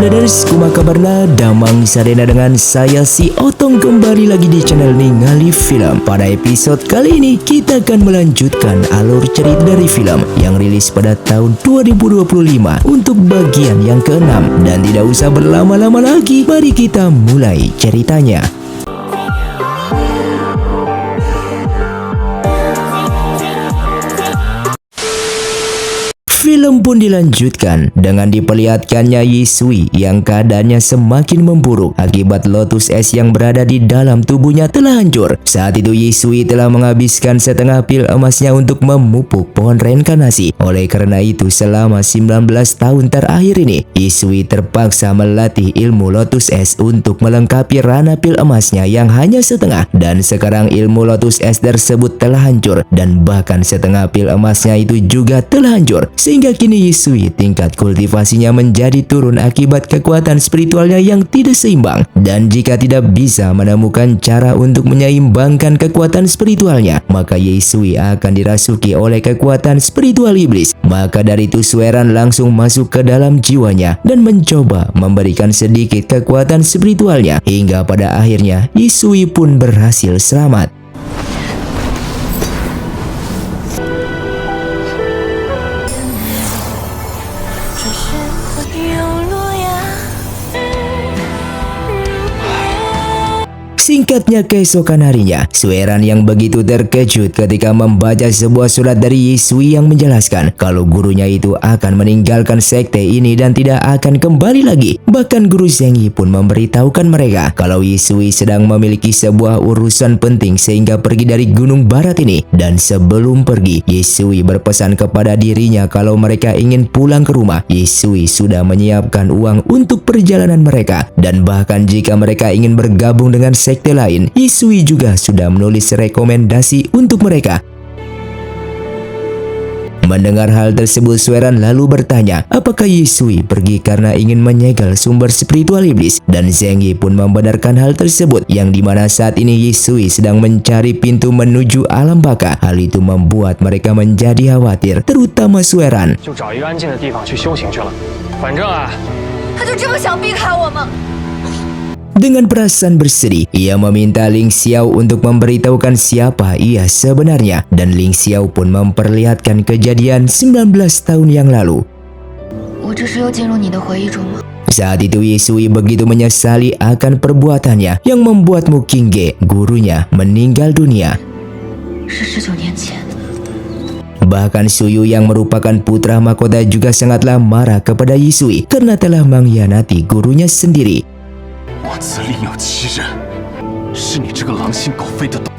Daders, kumaha kabarna? Damang sadena dengan saya si Otong kembali lagi di channel Ningali Film. Pada episode kali ini kita akan melanjutkan alur cerita dari film yang rilis pada tahun 2025 untuk bagian yang ke-6. Dan tidak usah berlama-lama lagi, mari kita mulai ceritanya. Film pun dilanjutkan dengan diperlihatkannya Yisui yang keadaannya semakin memburuk akibat Lotus S yang berada di dalam tubuhnya telah hancur. Saat itu Yisui telah menghabiskan setengah pil emasnya untuk memupuk pohon reinkarnasi. Oleh karena itu selama 19 tahun terakhir ini Yisui terpaksa melatih ilmu Lotus S untuk melengkapi rana pil emasnya yang hanya setengah. Dan sekarang ilmu Lotus S tersebut telah hancur dan bahkan setengah pil emasnya itu juga telah hancur. Sehingga kini Yisui tingkat kultivasinya menjadi turun akibat kekuatan spiritualnya yang tidak seimbang. Dan jika tidak bisa menemukan cara untuk menyeimbangkan kekuatan spiritualnya, maka Yisui akan dirasuki oleh kekuatan spiritual iblis. Maka dari itu Sueran langsung masuk ke dalam jiwanya dan mencoba memberikan sedikit kekuatan spiritualnya. Hingga pada akhirnya Yisui pun berhasil selamat. Singkatnya keesokan harinya, Sueran yang begitu terkejut ketika membaca sebuah surat dari Yisui yang menjelaskan kalau gurunya itu akan meninggalkan sekte ini dan tidak akan kembali lagi. Bahkan guru Zhengyi pun memberitahukan mereka kalau Yisui sedang memiliki sebuah urusan penting sehingga pergi dari Gunung Barat ini. Dan sebelum pergi, Yisui berpesan kepada dirinya kalau mereka ingin pulang ke rumah. Yisui sudah menyiapkan uang untuk perjalanan mereka. Dan bahkan jika mereka ingin bergabung dengan sekte lain, Yisui juga sudah menulis rekomendasi untuk mereka. Mendengar hal tersebut, Sueran lalu bertanya apakah Yisui pergi karena ingin menyegel sumber spiritual iblis. Dan Zhengyi pun membenarkan hal tersebut, yang dimana saat ini Yisui sedang mencari pintu menuju alam baka. Hal itu membuat mereka menjadi khawatir, terutama Sueran. Dengan perasaan bersedih, ia meminta Ling Xiao untuk memberitahukan siapa ia sebenarnya. Dan Ling Xiao pun memperlihatkan kejadian 19 tahun yang lalu. Saat itu Yisui begitu menyesali akan perbuatannya yang membuat Mu Qingge, gurunya, meninggal dunia. Bahkan Suyu yang merupakan putra mahkota juga sangatlah marah kepada Yisui karena telah mengkhianati gurunya sendiri.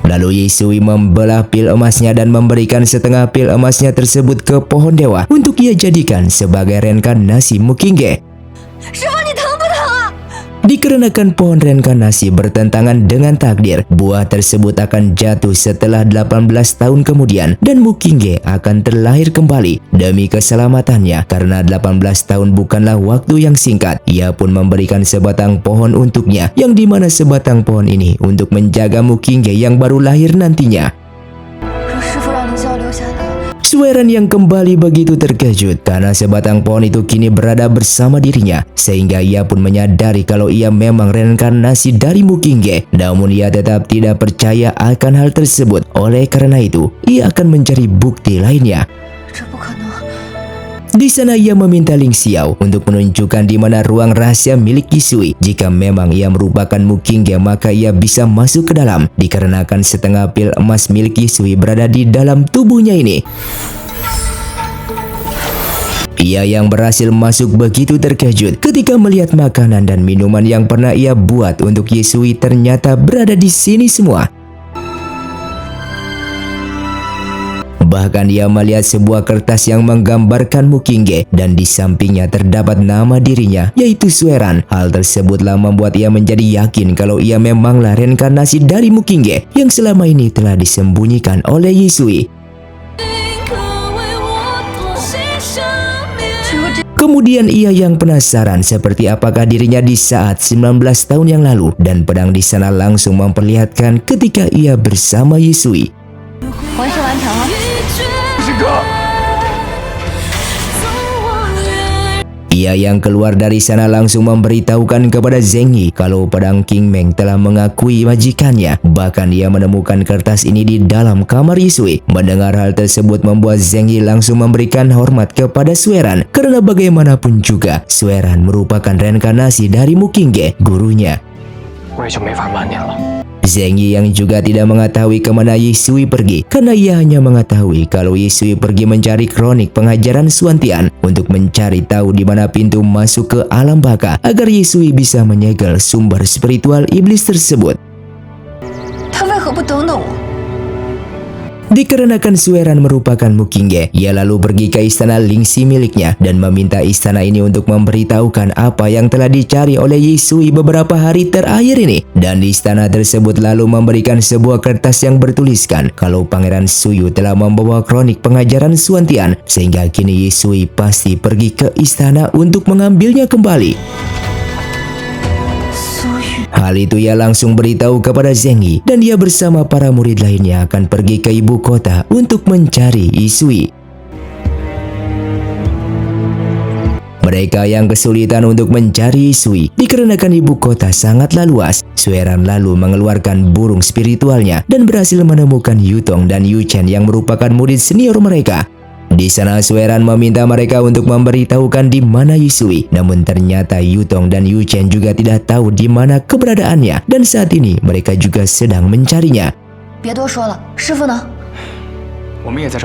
Lalu Yisui membelah pil emasnya dan memberikan setengah pil emasnya tersebut ke pohon dewa untuk ia jadikan sebagai reinkarnasi Mu Qingge. Dikarenakan pohon reinkarnasi bertentangan dengan takdir, buah tersebut akan jatuh setelah 18 tahun kemudian dan Mu Qingge akan terlahir kembali. Demi keselamatannya, karena 18 tahun bukanlah waktu yang singkat, ia pun memberikan sebatang pohon untuknya, yang dimana sebatang pohon ini untuk menjaga Mu Qingge yang baru lahir nantinya. Sueran yang kembali begitu terkejut karena sebatang pohon itu kini berada bersama dirinya, sehingga ia pun menyadari kalau ia memang reinkarnasi dari Mu Qingge. Namun ia tetap tidak percaya akan hal tersebut. Oleh karena itu, ia akan mencari bukti lainnya. Di sana ia meminta Ling Xiao untuk menunjukkan di mana ruang rahasia milik Yisui. Jika memang ia merupakan Mu Qingge, maka ia bisa masuk ke dalam, dikarenakan setengah pil emas milik Yisui berada di dalam tubuhnya ini. Ia yang berhasil masuk begitu terkejut ketika melihat makanan dan minuman yang pernah ia buat untuk Yisui ternyata berada di sini semua. Bahkan ia melihat sebuah kertas yang menggambarkan Mu Qingge dan di sampingnya terdapat nama dirinya, yaitu Sueran. Hal tersebutlah membuat ia menjadi yakin kalau ia memanglah reinkarnasi dari Mu Qingge yang selama ini telah disembunyikan oleh Yisui. Kemudian ia yang penasaran seperti apakah dirinya di saat 19 tahun yang lalu, dan pedang di sana langsung memperlihatkan ketika ia bersama Yisui. Ia yang keluar dari sana langsung memberitahukan kepada Zheng Yi kalau pedang King Meng telah mengakui majikannya. Bahkan ia menemukan kertas ini di dalam kamar Yisui. Mendengar hal tersebut membuat Zheng Yi langsung memberikan hormat kepada Sueran. Karena bagaimanapun juga, Sueran merupakan reinkarnasi dari Mu Qingge, gurunya. Zheng Yi yang juga tidak mengetahui kemana Yisui pergi, karena ia hanya mengetahui kalau Yisui pergi mencari kronik pengajaran Suantian untuk mencari tahu di mana pintu masuk ke alam baka agar Yisui bisa menyegel sumber spiritual iblis tersebut. Dikarenakan Sueran merupakan Mu Qingge, ia lalu pergi ke istana Lingxi miliknya dan meminta istana ini untuk memberitahukan apa yang telah dicari oleh Yisui beberapa hari terakhir ini. Dan istana tersebut lalu memberikan sebuah kertas yang bertuliskan kalau Pangeran Suyu telah membawa kronik pengajaran Suantian, sehingga kini Yisui pasti pergi ke istana untuk mengambilnya kembali. Hal itu ia langsung beritahu kepada Zheng Yi dan dia bersama para murid lainnya akan pergi ke ibu kota untuk mencari Yisui. Mereka yang kesulitan untuk mencari Yisui dikarenakan ibu kota sangatlah luas. Sueran lalu mengeluarkan burung spiritualnya dan berhasil menemukan Yutong dan Yu Chen yang merupakan murid senior mereka. Di sana Sueran meminta mereka untuk memberitahukan di mana Yisui, namun ternyata Yutong dan Yu Chen juga tidak tahu di mana keberadaannya dan saat ini mereka juga sedang mencarinya.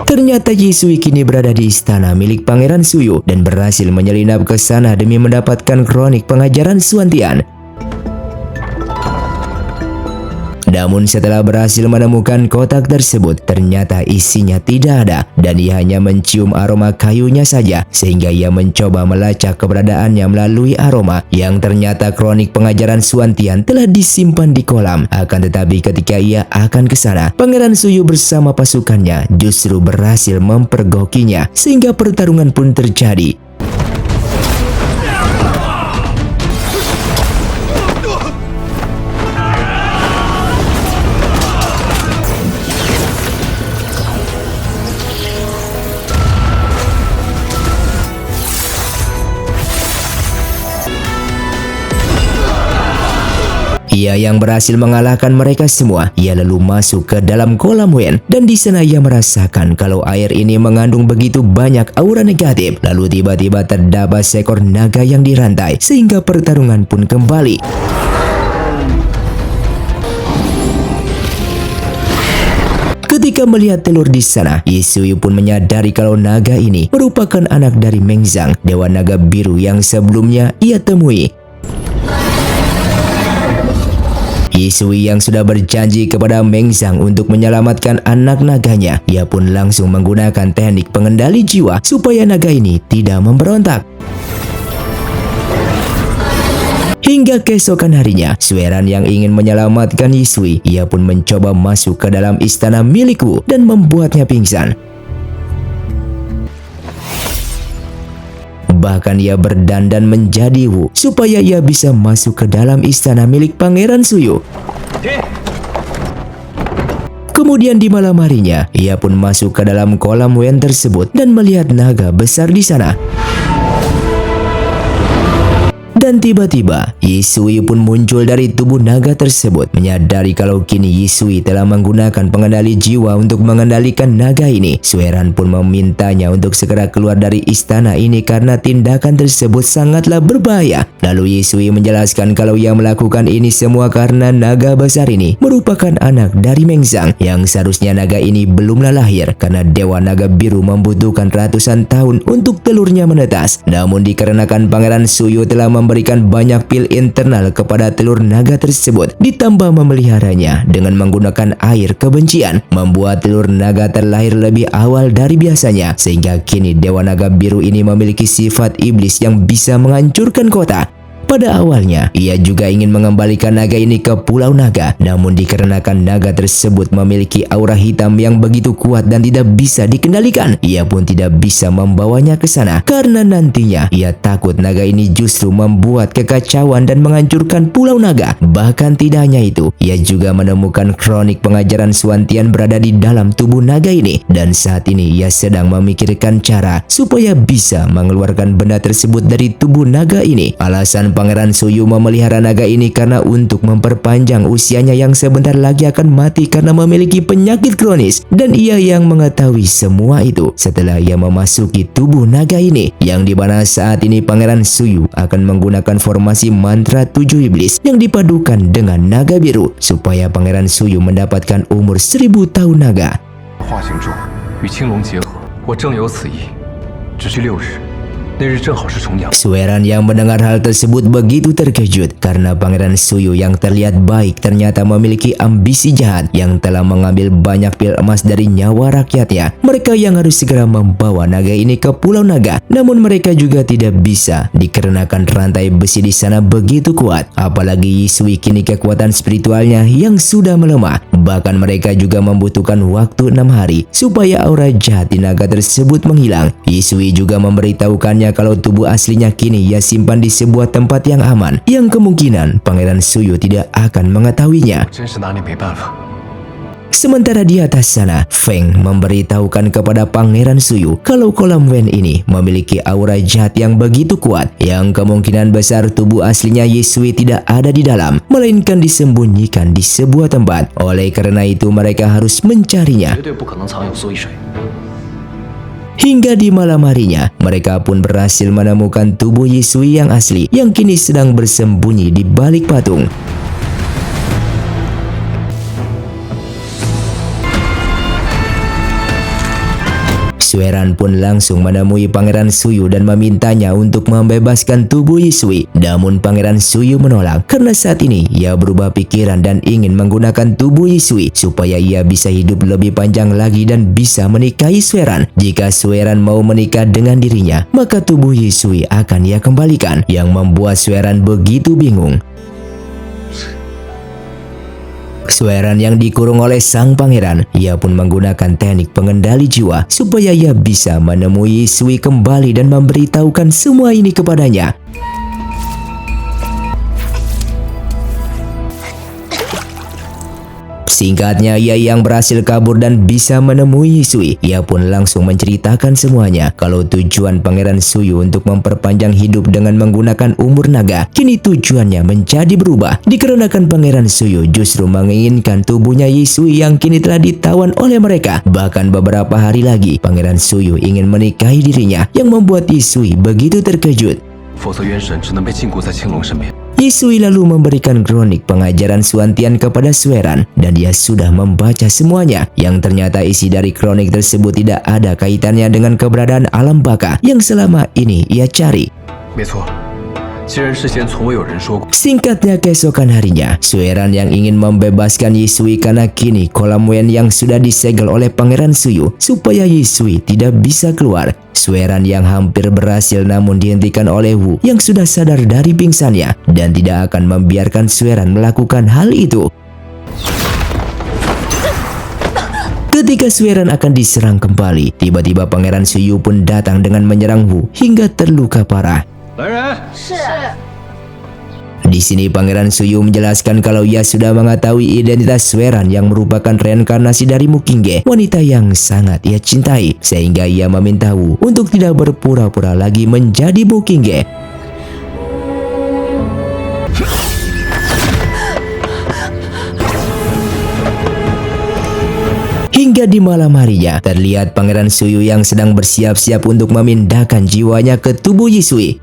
Ternyata Yisui kini berada di istana milik Pangeran Suyu dan berhasil menyelinap ke sana demi mendapatkan kronik pengajaran Suantian. Namun setelah berhasil menemukan kotak tersebut, ternyata isinya tidak ada dan ia hanya mencium aroma kayunya saja, sehingga ia mencoba melacak keberadaannya melalui aroma yang ternyata kronik pengajaran Suantian telah disimpan di kolam. Akan tetapi ketika ia akan ke sana, Pangeran Suyu bersama pasukannya justru berhasil mempergokinya sehingga pertarungan pun terjadi. Ia yang berhasil mengalahkan mereka semua. Ia lalu masuk ke dalam kolam Wen dan di sana ia merasakan kalau air ini mengandung begitu banyak aura negatif. Lalu tiba-tiba terdapat seekor naga yang dirantai sehingga pertarungan pun kembali. Ketika melihat telur di sana, Yisui pun menyadari kalau naga ini merupakan anak dari Mengzang, dewa naga biru yang sebelumnya ia temui. Yisui yang sudah berjanji kepada Mengzang untuk menyelamatkan anak naganya, ia pun langsung menggunakan teknik pengendali jiwa supaya naga ini tidak memberontak. Hingga keesokan harinya, Sueran yang ingin menyelamatkan Yisui, ia pun mencoba masuk ke dalam istana milik Wu dan membuatnya pingsan. Bahkan ia berdandan menjadi Wu supaya ia bisa masuk ke dalam istana milik Pangeran Suyu. Kemudian di malam harinya, ia pun masuk ke dalam kolam Wen tersebut dan melihat naga besar di sana. Dan tiba-tiba, Yisui pun muncul dari tubuh naga tersebut. Menyadari kalau kini Yisui telah menggunakan pengendali jiwa untuk mengendalikan naga ini, Sueran pun memintanya untuk segera keluar dari istana ini karena tindakan tersebut sangatlah berbahaya. Lalu Yisui menjelaskan kalau ia melakukan ini semua karena naga besar ini merupakan anak dari Mengzang, yang seharusnya naga ini belumlah lahir karena dewa naga biru membutuhkan ratusan tahun untuk telurnya menetas. Namun dikarenakan Pangeran Suyu telah memberikan banyak pil internal kepada telur naga tersebut, ditambah memeliharanya dengan menggunakan air kebencian, membuat telur naga terlahir lebih awal dari biasanya, sehingga kini dewa naga biru ini memiliki sifat iblis yang bisa menghancurkan kota. Pada awalnya, ia juga ingin mengembalikan naga ini ke Pulau Naga, namun dikarenakan naga tersebut memiliki aura hitam yang begitu kuat dan tidak bisa dikendalikan, ia pun tidak bisa membawanya ke sana karena nantinya ia takut naga ini justru membuat kekacauan dan menghancurkan Pulau Naga. Bahkan tidak hanya itu, ia juga menemukan kronik pengajaran Suantian berada di dalam tubuh naga ini, dan saat ini ia sedang memikirkan cara supaya bisa mengeluarkan benda tersebut dari tubuh naga ini. Alasan Pangeran Suyu memelihara naga ini karena untuk memperpanjang usianya yang sebentar lagi akan mati karena memiliki penyakit kronis, dan ia yang mengetahui semua itu setelah ia memasuki tubuh naga ini, yang dimana saat ini Pangeran Suyu akan menggunakan formasi mantra 7 iblis yang dipadukan dengan naga biru supaya Pangeran Suyu mendapatkan umur 1000 tahun naga. 化形咒与青龙结合，我正有此意。只需6日，那日正好是重阳。 Sueran yang mendengar hal tersebut begitu terkejut karena Pangeran Suyu yang terlihat baik ternyata memiliki ambisi jahat yang telah mengambil banyak pil emas dari nyawa rakyatnya. Mereka yang harus segera membawa naga ini ke Pulau Naga, namun mereka juga tidak bisa dikarenakan rantai besi di sana begitu kuat. Apalagi Yisui kini kekuatan spiritualnya yang sudah melemah. Bahkan mereka juga membutuhkan waktu 6 hari supaya aura jahat di naga tersebut menghilang. Yisui juga memberitahukannya kalau tubuh aslinya kini ia simpan di sebuah tempat yang aman, yang kemungkinan Pangeran Suyu tidak akan mengetahuinya. 真是拿你没办法。 Sementara di atas sana, Feng memberitahukan kepada Pangeran Suyu kalau kolam Wen ini memiliki aura jahat yang begitu kuat, yang kemungkinan besar tubuh aslinya Yisui tidak ada di dalam, melainkan disembunyikan di sebuah tempat. Oleh karena itu mereka harus mencarinya. 绝对不可能藏有苏一水。 Hingga di malam harinya, mereka pun berhasil menemukan tubuh Yisui yang asli yang kini sedang bersembunyi di balik patung. Sueran pun langsung menemui Pangeran Suyu dan memintanya untuk membebaskan tubuh Yisui. Namun Pangeran Suyu menolak karena saat ini ia berubah pikiran dan ingin menggunakan tubuh Yisui supaya ia bisa hidup lebih panjang lagi dan bisa menikahi Sueran. Jika Sueran mau menikah dengan dirinya, maka tubuh Yisui akan ia kembalikan, yang membuat Sueran begitu bingung. Sueran yang dikurung oleh sang pangeran, ia pun menggunakan teknik pengendali jiwa supaya ia bisa menemui Yisui kembali dan memberitahukan semua ini kepadanya. Singkatnya, ia yang berhasil kabur dan bisa menemui Yisui. Ia pun langsung menceritakan semuanya kalau tujuan Pangeran Suyu untuk memperpanjang hidup dengan menggunakan umur naga kini tujuannya menjadi berubah dikarenakan Pangeran Suyu justru menginginkan tubuhnya Yisui yang kini telah ditawan oleh mereka. Bahkan beberapa hari lagi Pangeran Suyu ingin menikahi dirinya, yang membuat Yisui begitu terkejut. 否则元神只能被禁锢在青龙身边。 Yisui lalu memberikan kronik pengajaran Suantian kepada Sueran dan dia sudah membaca semuanya, yang ternyata isi dari kronik tersebut tidak ada kaitannya dengan keberadaan alam baka yang selama ini ia cari. 没错，既然事先从未有人说过， Singkatnya, keesokan harinya, Sueran yang ingin membebaskan Yisui karena kini kolam Wen yang sudah disegel oleh Pangeran Suyu supaya Yisui tidak bisa keluar. Sueran yang hampir berhasil namun dihentikan oleh Wu yang sudah sadar dari pingsannya dan tidak akan membiarkan Sueran melakukan hal itu. Ketika Sueran akan diserang kembali, tiba-tiba Pangeran Suyu pun datang dengan menyerang Wu hingga terluka parah. 来人！ Di sini Pangeran Suyu menjelaskan kalau ia sudah mengetahui identitas Sueran yang merupakan reinkarnasi dari Mukingge, wanita yang sangat ia cintai, sehingga ia meminta Wu untuk tidak berpura-pura lagi menjadi Mukingge. Hingga di malam harinya, terlihat Pangeran Suyu yang sedang bersiap-siap untuk memindahkan jiwanya ke tubuh Yisui.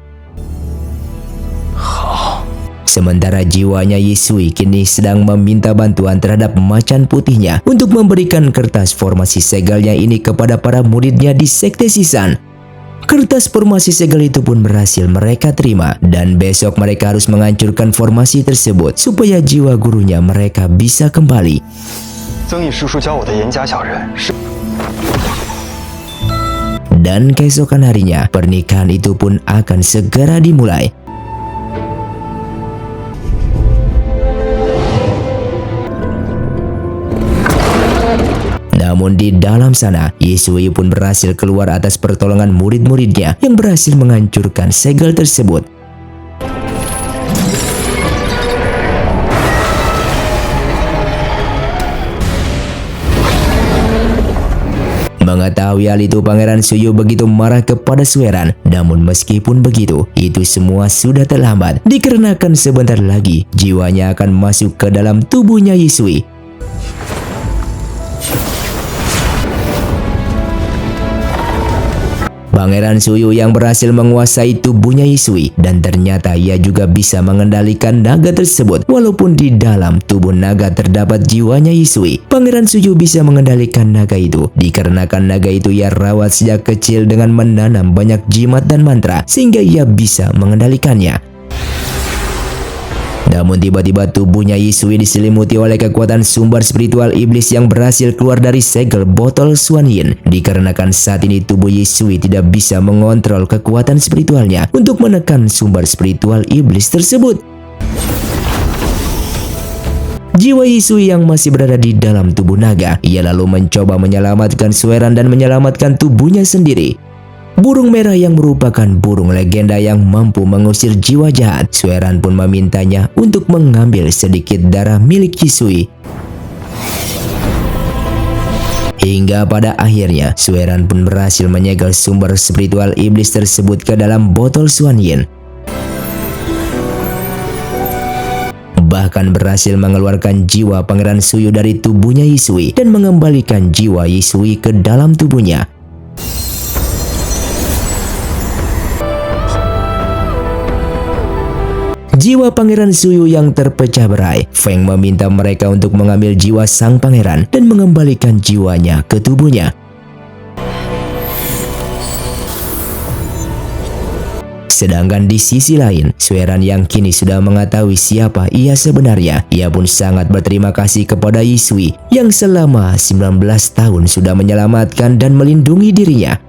Sementara jiwanya Yisui kini sedang meminta bantuan terhadap macan putihnya untuk memberikan kertas formasi segelnya ini kepada para muridnya di Sekte Sisan. Kertas formasi segel itu pun berhasil mereka terima dan besok mereka harus menghancurkan formasi tersebut supaya jiwa gurunya mereka bisa kembali. 曾毅师叔教我的严家小人是。 Dan keesokan harinya pernikahan itu pun akan segera dimulai. Namun di dalam sana, Yisui pun berhasil keluar atas pertolongan murid-muridnya yang berhasil menghancurkan segel tersebut. Mengetahui hal itu, Pangeran Suyu begitu marah kepada Sueran. Namun meskipun begitu, itu semua sudah terlambat, dikarenakan sebentar lagi jiwanya akan masuk ke dalam tubuhnya Yisui. Pangeran Suyu yang berhasil menguasai tubuhnya Yisui, dan ternyata ia juga bisa mengendalikan naga tersebut. Walaupun di dalam tubuh naga terdapat jiwanya Yisui, Pangeran Suyu bisa mengendalikan naga itu dikarenakan naga itu ia rawat sejak kecil dengan menanam banyak jimat dan mantra sehingga ia bisa mengendalikannya. Namun tiba-tiba tubuhnya Yisui diselimuti oleh kekuatan sumber spiritual iblis yang berhasil keluar dari segel botol Xuan Yin. Dikarenakan saat ini tubuh Yisui tidak bisa mengontrol kekuatan spiritualnya untuk menekan sumber spiritual iblis tersebut. Jiwa Yisui yang masih berada di dalam tubuh naga, ia lalu mencoba menyelamatkan Sueran dan menyelamatkan tubuhnya sendiri. Burung merah yang merupakan burung legenda yang mampu mengusir jiwa jahat. Sueran pun memintanya untuk mengambil sedikit darah milik Yisui. Hingga pada akhirnya, Sueran pun berhasil menyegel sumber spiritual iblis tersebut ke dalam botol Xuan Yin. Bahkan berhasil mengeluarkan jiwa Pangeran Suyu dari tubuhnya Yisui dan mengembalikan jiwa Yisui ke dalam tubuhnya. Jiwa Pangeran Suyu yang terpecah berai, Feng meminta mereka untuk mengambil jiwa sang pangeran dan mengembalikan jiwanya ke tubuhnya. Sedangkan di sisi lain, Sueran yang kini sudah mengetahui siapa ia sebenarnya, ia pun sangat berterima kasih kepada Yisui yang selama 19 tahun sudah menyelamatkan dan melindungi dirinya.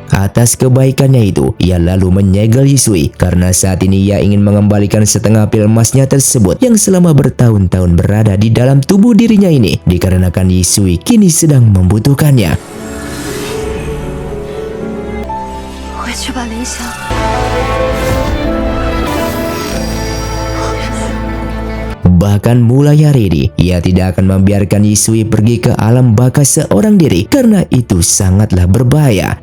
Atas kebaikannya itu, ia lalu menyegel Yisui karena saat ini ia ingin mengembalikan setengah pil emasnya tersebut yang selama bertahun-tahun berada di dalam tubuh dirinya ini, dikarenakan Yisui kini sedang membutuhkannya. Bahkan mulai hari ini, ia tidak akan membiarkan Yisui pergi ke alam baka seorang diri karena itu sangatlah berbahaya.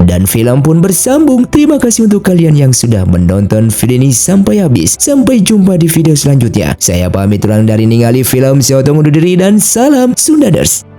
Dan film pun bersambung. Terima kasih untuk kalian yang sudah menonton video ini sampai habis. Sampai jumpa di video selanjutnya. Saya pamit ulang dari ningali film. Saya undur diri dan salam Sundaders.